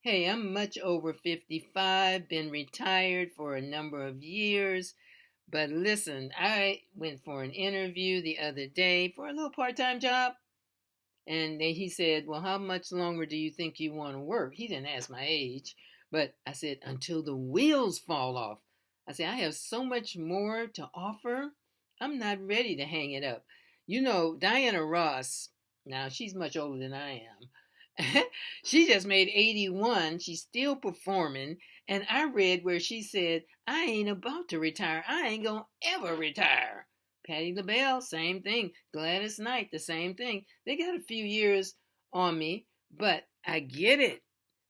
Hey, I'm much over 55, been retired for a number of years. But listen, I went for an interview the other day for a little part time job. And he said, "Well, how much longer do you think you want to work?" He didn't ask my age, but I said, "Until the wheels fall off." I said, "I have so much more to offer. I'm not ready to hang it up." You know, Diana Ross, now she's much older than I am. She just made 81. She's still performing. And I read where she said, "I ain't about to retire. I ain't going to ever retire." Patti LaBelle, same thing. Gladys Knight, the same thing. They got a few years on me, but I get it.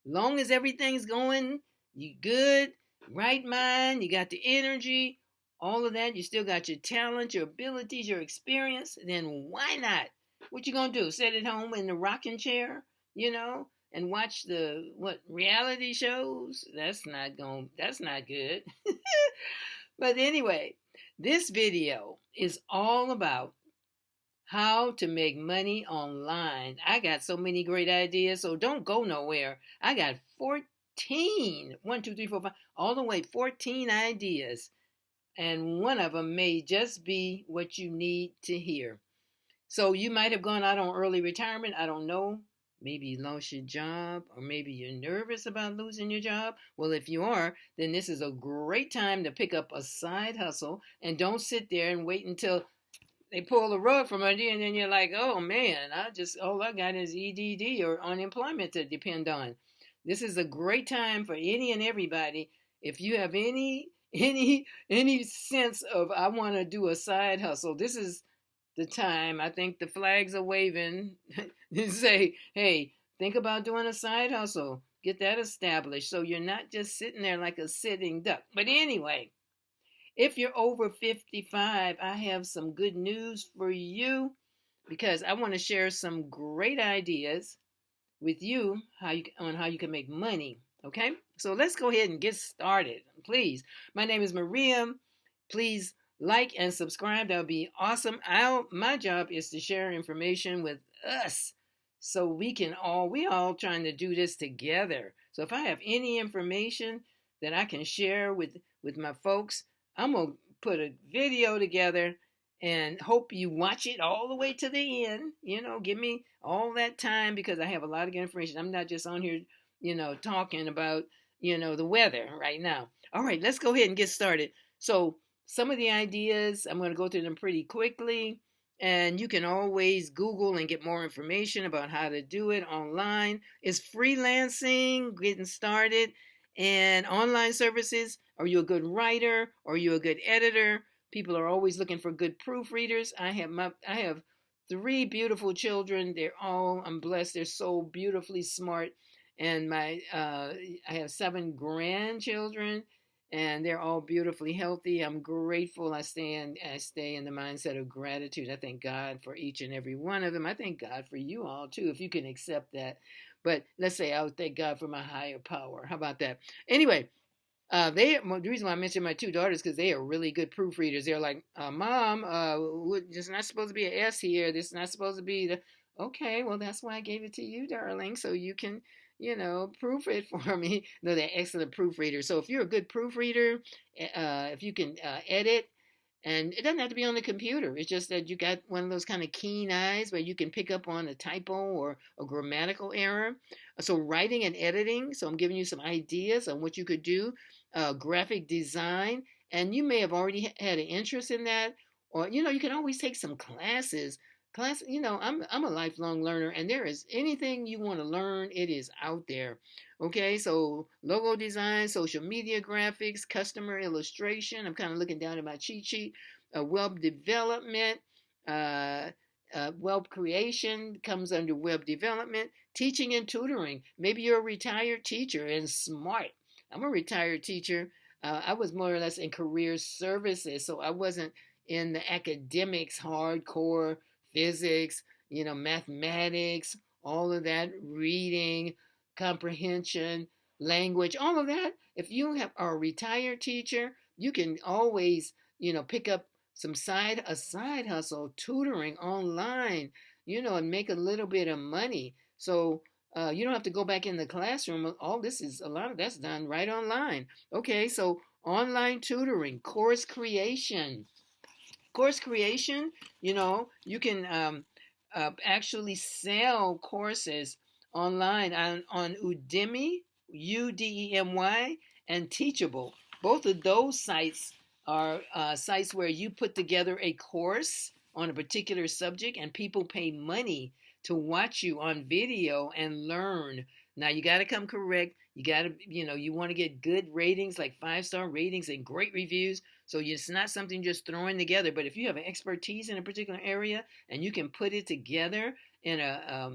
Long as everything's going, you good, right mind, you got the energy, all of that, you still got your talent, your abilities, your experience, then why not? What you gonna do? Sit at home in the rocking chair, and watch the reality shows? That's not good. But anyway, this video is all about how to make money online. I got so many great ideas, so don't go nowhere. I got 14, 1, 2, 3, 4, 5, all the way 14 ideas, and one of them may just be what you need to hear. So you might have gone out on early retirement. I don't know. Maybe you lost your job, or maybe you're nervous about losing your job. Well, if you are, then this is a great time to pick up a side hustle, and don't sit there and wait until they pull the rug from under you, and then you're like, "Oh man, all I got is EDD or unemployment to depend on." This is a great time for any and everybody. If you have any sense of I want to do a side hustle, this is the time. I think the flags are waving to say, "Hey, think about doing a side hustle. Get that established so you're not just sitting there like a sitting duck." But anyway, if you're over 55, I have some good news for you because I want to share some great ideas with you on how you can make money. Okay, so let's go ahead and get started, please. My name is Maria. Please like and subscribe. That would be awesome. My job is to share information with us so we all trying to do this together. So if I have any information that I can share with my folks, I'm gonna put a video together and hope you watch it all the way to the end. Give me all that time because I have a lot of information. I'm not just on here, talking about, the weather right now. All right, let's go ahead and get started. So some of the ideas, I'm going to go through them pretty quickly. And you can always Google and get more information about how to do it online. Is freelancing getting started and online services? Are you a good writer? Are you a good editor? People are always looking for good proofreaders. I have three beautiful children. I'm blessed. They're so beautifully smart. And I have seven grandchildren, and they're all beautifully healthy. I'm grateful. I stay in the mindset of gratitude. I thank God for each and every one of them. I thank God for you all too, if you can accept that. But let's say I would thank God for my higher power. How about that? Anyway, the reason why I mentioned my two daughters because they are really good proofreaders. They're like, "Mom, there's not supposed to be an S here. This is not supposed to be the." Okay, well that's why I gave it to you, darling, so you can, proof it for me. No, they're excellent proofreaders. So if you're a good proofreader, if you can edit, and it doesn't have to be on the computer. It's just that you got one of those kind of keen eyes where you can pick up on a typo or a grammatical error. So writing and editing. So I'm giving you some ideas on what you could do. Graphic design, and you may have already had an interest in that, or you can always take some classes. I'm a lifelong learner, and there is anything you want to learn, it is out there. Okay, so logo design, social media graphics, customer illustration. I'm kind of looking down at my cheat sheet. Web development, uh, web creation comes under web development. Teaching and tutoring. Maybe you're a retired teacher and smart. I'm a retired teacher. I was more or less in career services, so I wasn't in the academics, hardcore physics, mathematics, all of that, reading, comprehension, language, all of that. If you are a retired teacher, you can always, pick up a side hustle, tutoring online, and make a little bit of money. So You don't have to go back in the classroom. All this is a lot of that's done right online. Okay, so online tutoring, course creation, you can actually sell courses online on Udemy, Udemy, and Teachable. Both of those sites are sites where you put together a course on a particular subject and people pay money to watch you on video and learn. Now you got to come correct. You got to, you want to get good ratings, like 5-star ratings and great reviews. So it's not something just throwing together, but if you have an expertise in a particular area and you can put it together in a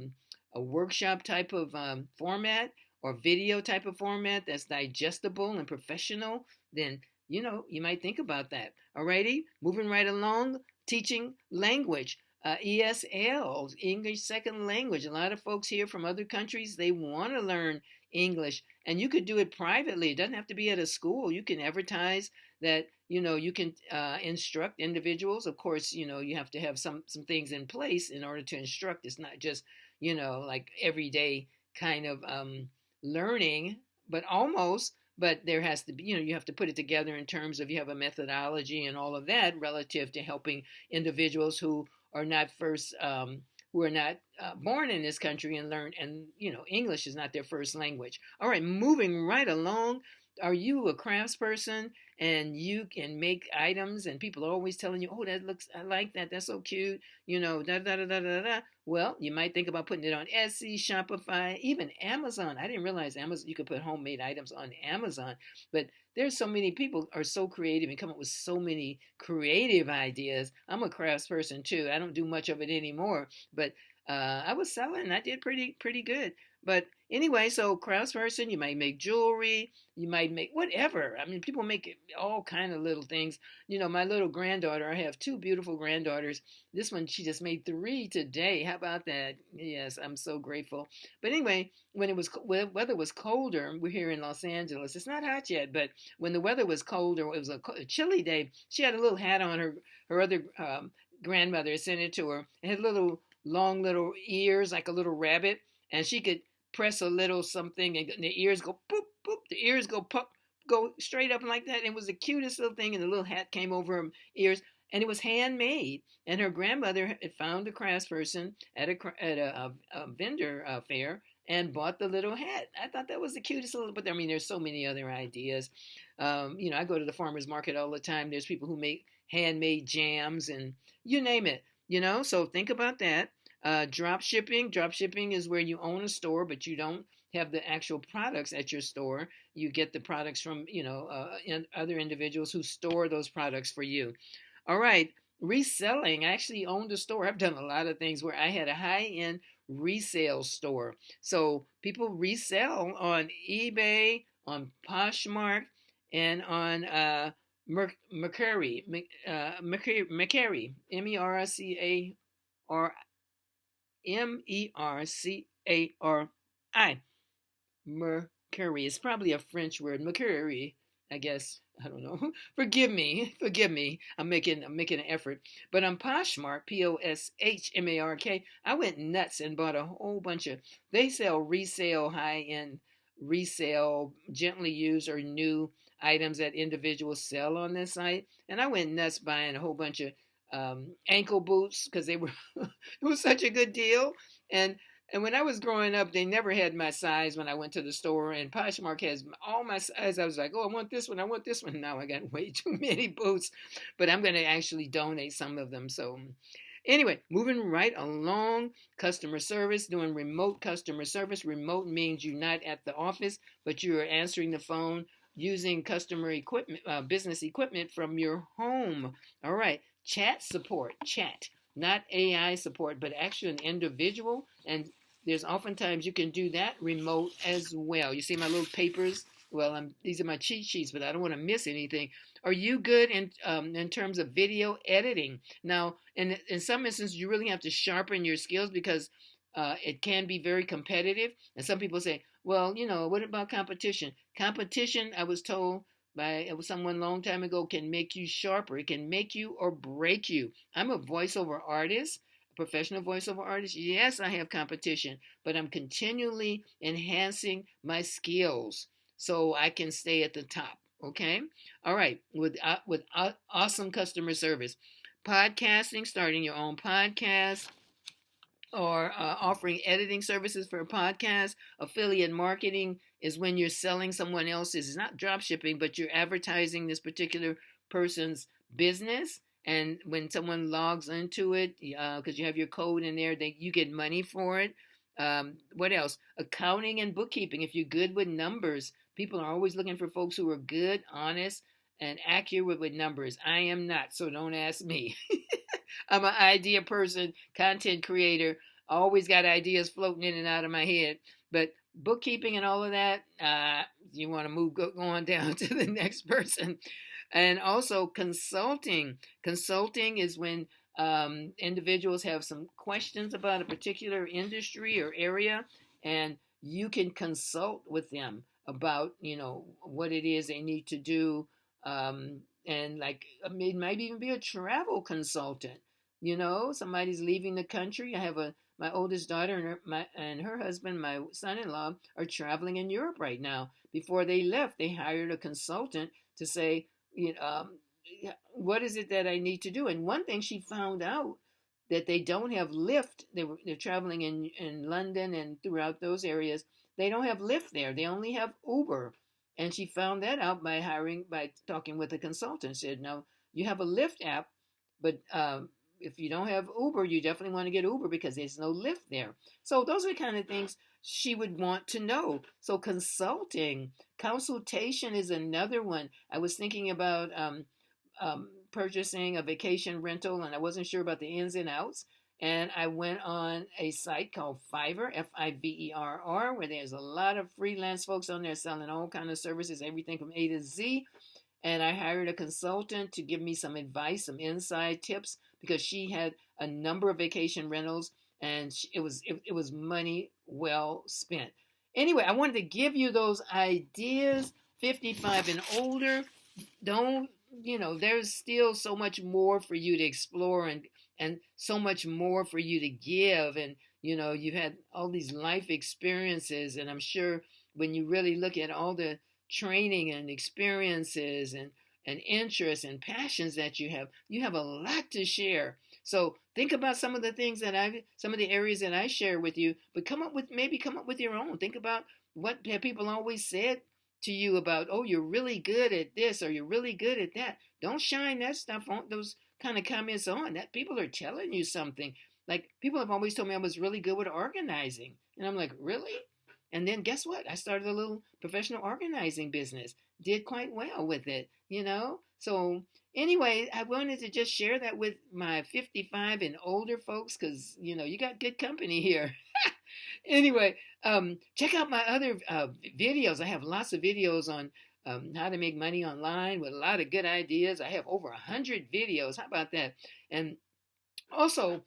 workshop type of format or video type of format that's digestible and professional, then you might think about that. Alrighty, moving right along, teaching language. ESL, English Second Language. A lot of folks here from other countries, they want to learn English, and you could do it privately. It doesn't have to be at a school. You can advertise that you can instruct individuals. Of course, you have to have some things in place in order to instruct. It's not just like everyday kind of learning, but almost. But there has to be, you have to put it together in terms of you have a methodology and all of that relative to helping individuals who are not born in this country and learn, and English is not their first language. All right, moving right along. Are you a craftsperson and you can make items and people are always telling you, oh, I like that, that's so cute, da da da da da da. Well, you might think about putting it on Etsy, Shopify, even Amazon. I didn't realize Amazon, you could put homemade items on Amazon, but there's so many people are so creative and come up with so many creative ideas. I'm a craftsperson too. I don't do much of it anymore, but I was selling. I did pretty good. But anyway, so craftsperson, you might make jewelry, you might make whatever. I mean, people make all kind of little things. My little granddaughter, I have two beautiful granddaughters. This one, she just made 3 today. How about that? Yes, I'm so grateful. But anyway, when weather was colder, we're here in Los Angeles. It's not hot yet, but when the weather was colder, it was a chilly day. She had a little hat on. Her other grandmother sent it to her. It had little long little ears like a little rabbit, and she could press a little something and the ears go boop boop, the ears go pop, go straight up like that. And it was the cutest little thing, and the little hat came over her ears, and it was handmade. And her grandmother had found a craftsperson at a vendor fair and bought the little hat. I thought that was the cutest little, but I mean, there's so many other ideas. I go to the farmer's market all the time. There's people who make handmade jams and you name it, so think about that. Drop shipping. Drop shipping is where you own a store, but you don't have the actual products at your store. You get the products from, other individuals who store those products for you. All right. Reselling. I actually owned a store. I've done a lot of things where I had a high-end resale store. So people resell on eBay, on Poshmark, and on Mercari, Mercari, Mercari. Mercury. It's probably a French word. Mercury, I guess. I don't know. Forgive me. I'm making an effort. But on Poshmark, Poshmark, I went nuts and bought a whole bunch of. They sell resale, high end resale, gently used or new items that individuals sell on this site, and I went nuts buying a whole bunch of ankle boots because they were it was such a good deal. And when I was growing up, they never had my size when I went to the store. And Poshmark has all my size. I was like, oh, I want this one. I want this one. Now I got way too many boots. But I'm going to actually donate some of them. So anyway, moving right along, customer service, doing remote customer service. Remote means you're not at the office, but you're answering the phone using customer equipment, business equipment from your home. All right, chat support, chat. Not AI support, but actually an individual. And there's oftentimes you can do that remote as well. You see my little papers? Well, these are my cheat sheets, but I don't want to miss anything. Are you good in terms of video editing? Now, in some instances, you really have to sharpen your skills because it can be very competitive. And some people say, well, what about competition? Competition, I was told by someone a long time ago, can make you sharper. It can make you or break you. I'm a voiceover artist. Professional voiceover artist, yes, I have competition, but I'm continually enhancing my skills so I can stay at the top. Okay, all right. With awesome customer service, podcasting, starting your own podcast, or offering editing services for a podcast. Affiliate marketing is when you're selling someone else's, it's not drop shipping, but you're advertising this particular person's business. And when someone logs into it, because you have your code in there, you get money for it. What else? Accounting and bookkeeping. If you're good with numbers, people are always looking for folks who are good, honest, and accurate with numbers. I am not, so don't ask me. I'm an idea person, content creator. Always got ideas floating in and out of my head. But bookkeeping and all of that, you want to go on down to the next person. And also consulting. Consulting is when individuals have some questions about a particular industry or area, and you can consult with them about, what it is they need to do. And like, it might even be a travel consultant. Somebody's leaving the country. I have my oldest daughter and her husband, my son-in-law, are traveling in Europe right now. Before they left, they hired a consultant to say, what is it that I need to do? And one thing she found out, that they don't have Lyft. They're traveling in London and throughout those areas. They don't have Lyft there. They only have Uber. And she found that out by talking with a consultant. Said, no, you have a Lyft app, but if you don't have Uber, you definitely want to get Uber because there's no Lyft there. So those are the kind of things she would want to know. So consultation is another one. I was thinking about purchasing a vacation rental, and I wasn't sure about the ins and outs. And I went on a site called Fiverr, Fiverr, where there's a lot of freelance folks on there selling all kinds of services, everything from A to Z. And I hired a consultant to give me some advice, some inside tips, because she had a number of vacation rentals, and it was money well spent. Anyway, I wanted to give you those ideas. 55 and older, don't there's still so much more for you to explore, and so much more for you to give. And you've had all these life experiences, and I'm sure when you really look at all the training and experiences and interests and passions that you have a lot to share. So think about some of the things some of the areas that I share with you, but come up with your own. Think about what have people always said to you about, oh, you're really good at this, or you're really good at that. Don't shine that stuff on, those kind of comments on. That people are telling you something. Like, people have always told me I was really good with organizing. And I'm like, really? And then guess what? I started a little professional organizing business. Did quite well with it, So anyway, I wanted to just share that with my 55 and older folks, because, you got good company here. Anyway, check out my other videos. I have lots of videos on how to make money online with a lot of good ideas. I have over 100 videos. How about that? And also,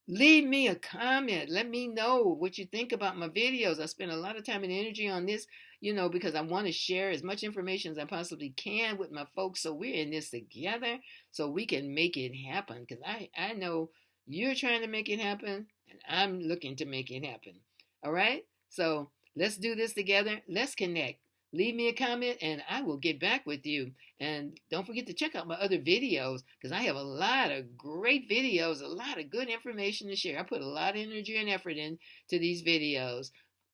leave me a comment. Let me know what you think about my videos. I spend a lot of time and energy on this, because I want to share as much information as I possibly can with my folks, so we're in this together, so we can make it happen. Because I know you're trying to make it happen, and I'm looking to make it happen. All right? So let's do this together. Let's connect. Leave me a comment, and I will get back with you. And don't forget to check out my other videos, because I have a lot of great videos, a lot of good information to share. I put a lot of energy and effort into these videos.